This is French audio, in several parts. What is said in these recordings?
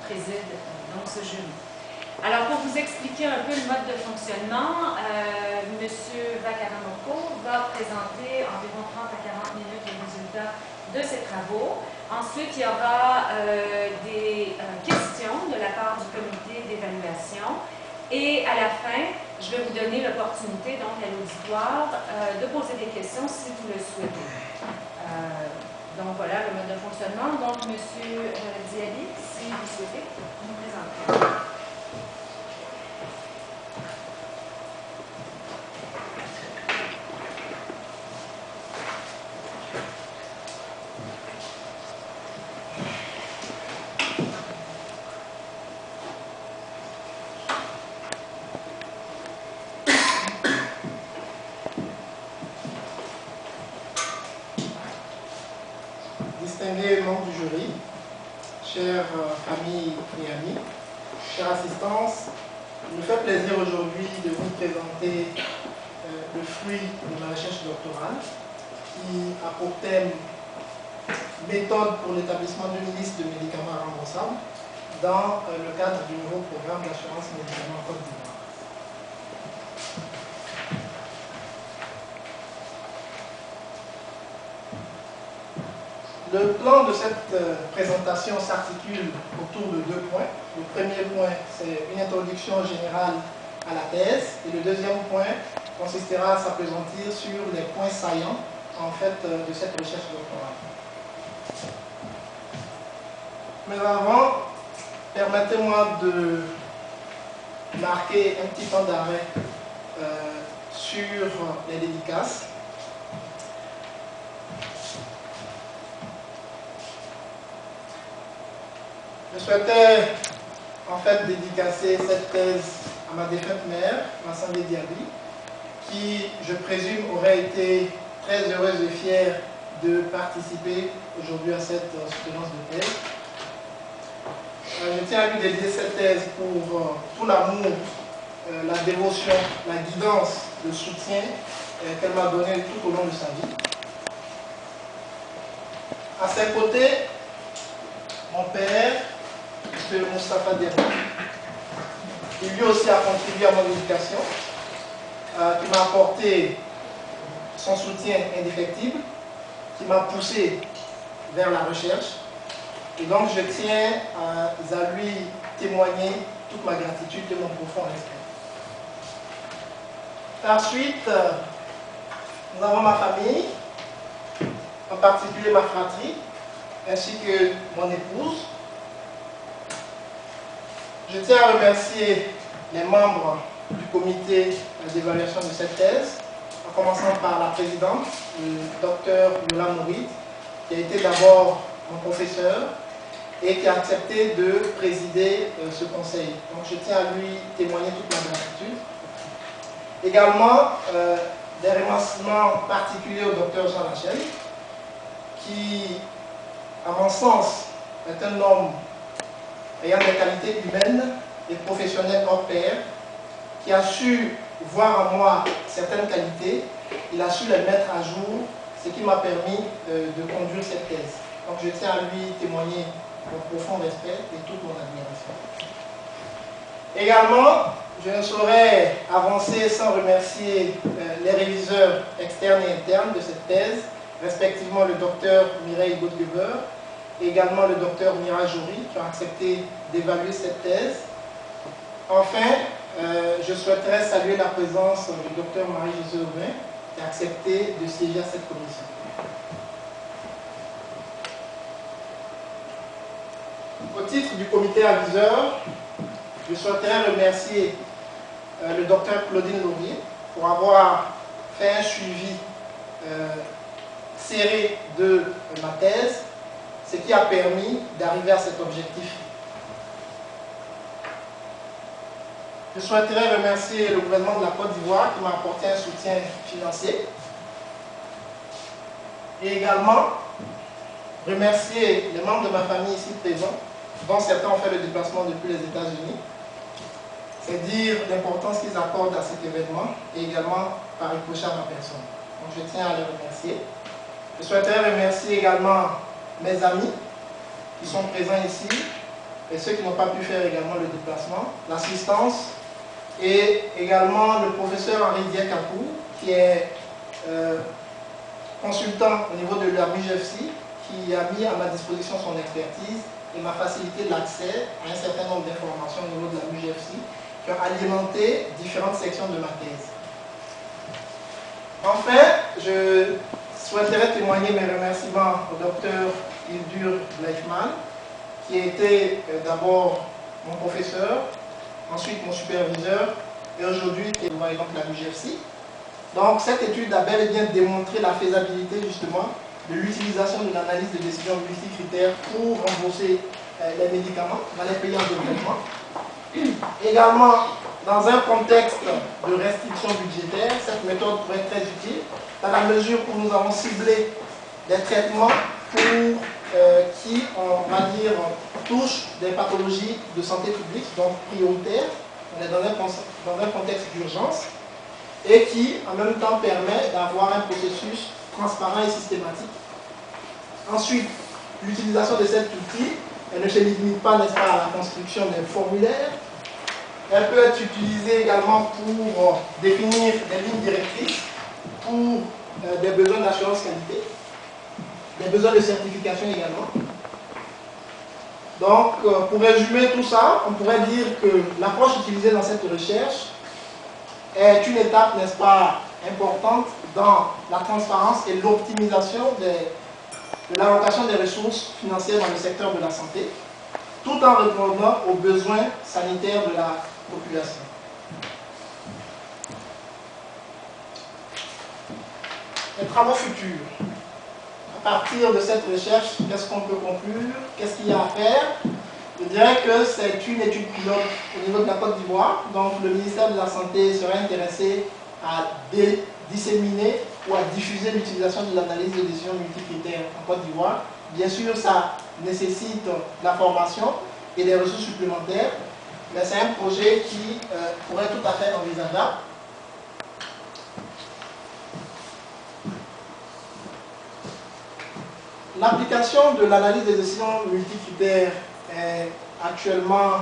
préside donc ce jury. Alors, pour vous expliquer un peu le mode de fonctionnement, M. Vakaramoko va présenter environ 30 à 40 minutes les résultats de ses travaux. Ensuite, il y aura des questions de la part du comité d'évaluation. Et à la fin, je vais vous donner l'opportunité, donc, à l'auditoire, de poser des questions si vous le souhaitez. Donc, voilà le mode de fonctionnement. Donc, M. Diaby, si vous souhaitez, vous présenter. Distingués membres du jury, chères familles et amis, chère assistance, il me fait plaisir aujourd'hui de vous présenter le fruit de ma recherche doctorale qui a pour thème méthode pour l'établissement d'une liste de médicaments remboursables dans le cadre du nouveau programme d'assurance médicaments en Côte d'Ivoire. Le plan de cette présentation s'articule autour de 2 points. Le premier point, c'est une introduction générale à la thèse. Et le deuxième point consistera à s'appesantir sur les points saillants en fait, de cette recherche doctorale. Mais avant, permettez-moi de marquer un petit temps d'arrêt sur les dédicaces. Je souhaitais en fait dédicacer cette thèse à ma défunte mère, Massambé Diaby, qui, je présume, aurait été très heureuse et fière de participer aujourd'hui à cette soutenance de thèse. Je tiens à lui dédier cette thèse pour tout l'amour, la dévotion, la guidance, le soutien qu'elle m'a donné tout au long de sa vie. À ses côtés, mon père, M. Moustapha Diaby, qui lui aussi a contribué à mon éducation, qui m'a apporté son soutien indéfectible, qui m'a poussé vers la recherche. Et donc je tiens à lui témoigner toute ma gratitude et mon profond respect. Ensuite, nous avons ma famille, en particulier ma fratrie, ainsi que mon épouse. Je tiens à remercier les membres du comité d'évaluation de cette thèse, en commençant par la présidente, le docteur Yola Mourid, qui a été d'abord mon professeur et qui a accepté de présider ce conseil. Donc je tiens à lui témoigner toute ma gratitude. Également, des remerciements particuliers au docteur Jean Lachelle, qui, à mon sens, est un homme ayant des qualités humaines et professionnelles hors pair, qui a su voir en moi certaines qualités, il a su les mettre à jour, ce qui m'a permis de conduire cette thèse. Donc je tiens à lui témoigner mon profond respect et toute mon admiration. Également, je ne saurais avancer sans remercier les réviseurs externes et internes de cette thèse, respectivement le docteur Mireille Godgeber et également le docteur Mira Jory, qui ont accepté d'évaluer cette thèse. Enfin, je souhaiterais saluer la présence du docteur Marie-Josée Aubin, qui a accepté de siéger à cette commission. Au titre du comité aviseur, je souhaiterais remercier le docteur Claudine Laurier pour avoir fait un suivi serré de ma thèse, ce qui a permis d'arriver à cet objectif. Je souhaiterais remercier le gouvernement de la Côte d'Ivoire qui m'a apporté un soutien financier. Et également remercier les membres de ma famille ici présents, dont certains ont fait le déplacement depuis les États-Unis. C'est dire l'importance qu'ils accordent à cet événement et également par ricochet à ma personne. Donc je tiens à les remercier. Je souhaiterais remercier également mes amis qui sont présents ici, et ceux qui n'ont pas pu faire également le déplacement, l'assistance, et également le professeur Henri Diakapou, qui est consultant au niveau de la MUGFC, qui a mis à ma disposition son expertise et m'a facilité l'accès à un certain nombre d'informations au niveau de la MUGFC qui ont alimenté différentes sections de ma thèse. Enfin, je souhaiterais témoigner mes remerciements au docteur Hildur Leifmann, qui a été d'abord mon professeur, ensuite mon superviseur, et aujourd'hui qui est donc la MUGFC. Donc cette étude a bel et bien démontré la faisabilité justement de l'utilisation de l'analyse de décision multicritères pour rembourser les médicaments dans les pays en développement. Également, dans un contexte de restriction budgétaire, cette méthode pourrait être très utile dans la mesure où nous avons ciblé des traitements qui, on va dire, touchent des pathologies de santé publique, donc prioritaires. On est dans un contexte d'urgence et qui, en même temps, permet d'avoir un processus transparent et systématique. Ensuite, l'utilisation de cet outil, elle ne se limite pas, n'est-ce pas, à la construction d'un formulaire. Elle peut être utilisée également pour définir des lignes directrices, pour des besoins d'assurance qualité, des besoins de certification également. Donc, pour résumer tout ça, on pourrait dire que l'approche utilisée dans cette recherche est une étape, n'est-ce pas, importante dans la transparence et l'optimisation de l'allocation des ressources financières dans le secteur de la santé, tout en répondant aux besoins sanitaires de la population. Les travaux futurs. À partir de cette recherche, qu'est-ce qu'on peut conclure? Qu'est-ce qu'il y a à faire? Je dirais que c'est une étude pilote au niveau de la Côte d'Ivoire. Donc le ministère de la Santé serait intéressé à disséminer ou à diffuser l'utilisation de l'analyse de décision multicritères en Côte d'Ivoire. Bien sûr, ça nécessite de la formation et des ressources supplémentaires, mais c'est un projet qui pourrait tout à fait envisageable. L'application de l'analyse des décisions multicritères est actuellement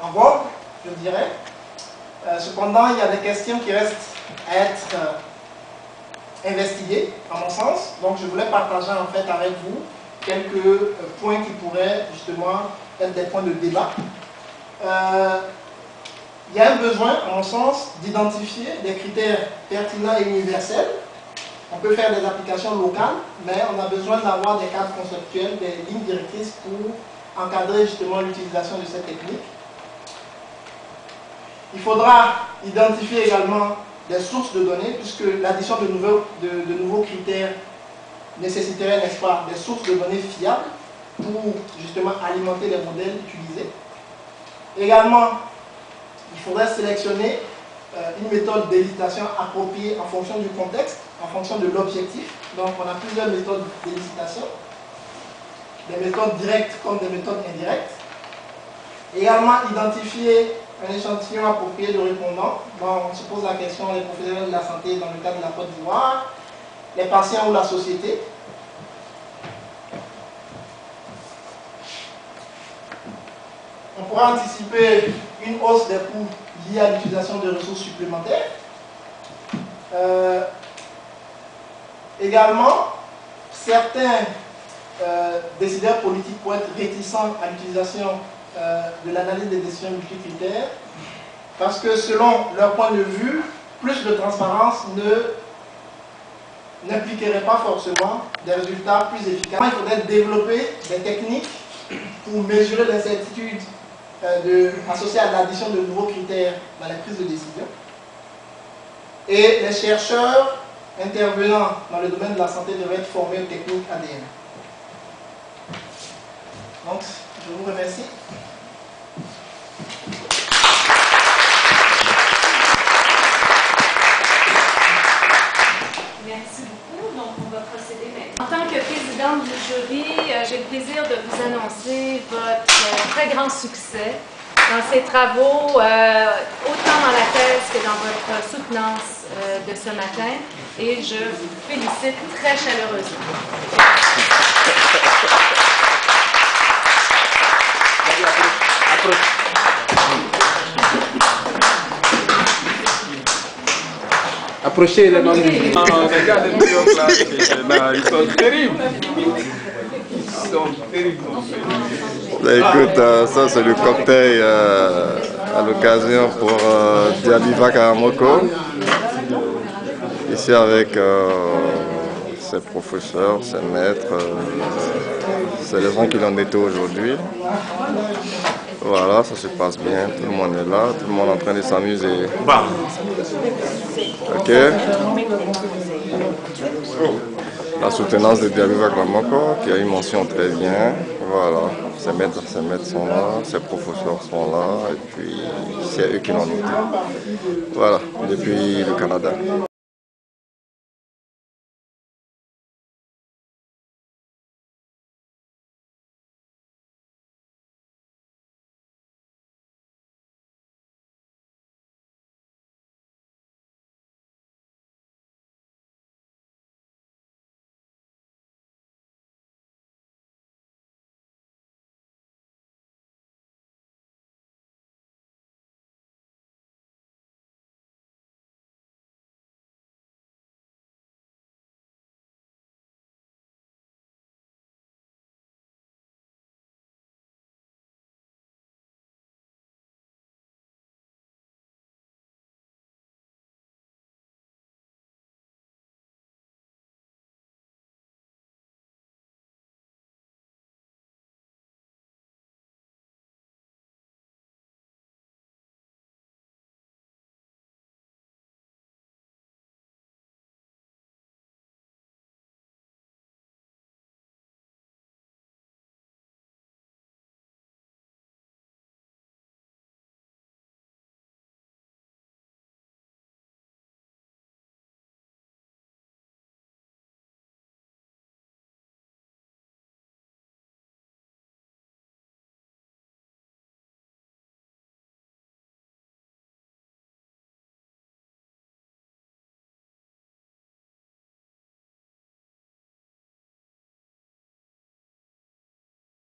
en vogue, je dirais. Cependant, il y a des questions qui restent à être investiguées, à mon sens. Donc, je voulais partager en fait avec vous quelques points qui pourraient justement être des points de débat. Il y a un besoin, à mon sens, d'identifier des critères pertinents et universels. On peut faire des applications locales, mais on a besoin d'avoir des cadres conceptuels, des lignes directrices pour encadrer justement l'utilisation de cette technique. Il faudra identifier également des sources de données, puisque l'addition de nouveaux critères nécessiterait, n'est-ce pas, des sources de données fiables pour justement alimenter les modèles utilisés. Également, il faudrait sélectionner une méthode d'hésitation appropriée en fonction du contexte, en fonction de l'objectif. Donc on a plusieurs méthodes d'hésitation, des méthodes directes comme des méthodes indirectes. Également identifier un échantillon approprié de répondants. Bon, on se pose la question, les professionnels de la santé dans le cadre de la Côte d'Ivoire, les patients ou la société. On pourra anticiper une hausse des coûts liés à l'utilisation de ressources supplémentaires. Également, certains décideurs politiques pourraient être réticents à l'utilisation de l'analyse des décisions multicritères parce que selon leur point de vue, plus de transparence n'impliquerait pas forcément des résultats plus efficaces. Il faudrait développer des techniques pour mesurer l'incertitude associée à l'addition de nouveaux critères dans la prise de décision. Et les chercheurs intervenant dans le domaine de la santé devraient être formés aux techniques ADN. Donc, je vous remercie. Merci beaucoup. Donc, on va procéder maintenant. En tant que présidente du jury, j'ai le plaisir de vous annoncer votre très grand succès dans ces travaux, autant dans la thèse que dans votre soutenance de ce matin. Et je vous félicite très chaleureusement. Approchez les membres du Non, regarde les New York là, ils sont terribles. Ils sont terribles. Écoute, ça c'est le cocktail à l'occasion pour Diaby Vakaramoko. Ici avec ses professeurs, ses maîtres, c'est les gens qui l'ont été aujourd'hui. Voilà, ça se passe bien, tout le monde est là, tout le monde est en train de s'amuser. Ok. La soutenance de Diaby Vakaramoko qui a une mention très bien. Voilà, ses maîtres sont là, ses professeurs sont là, et puis c'est eux qui l'ont noté. Voilà, depuis le Canada.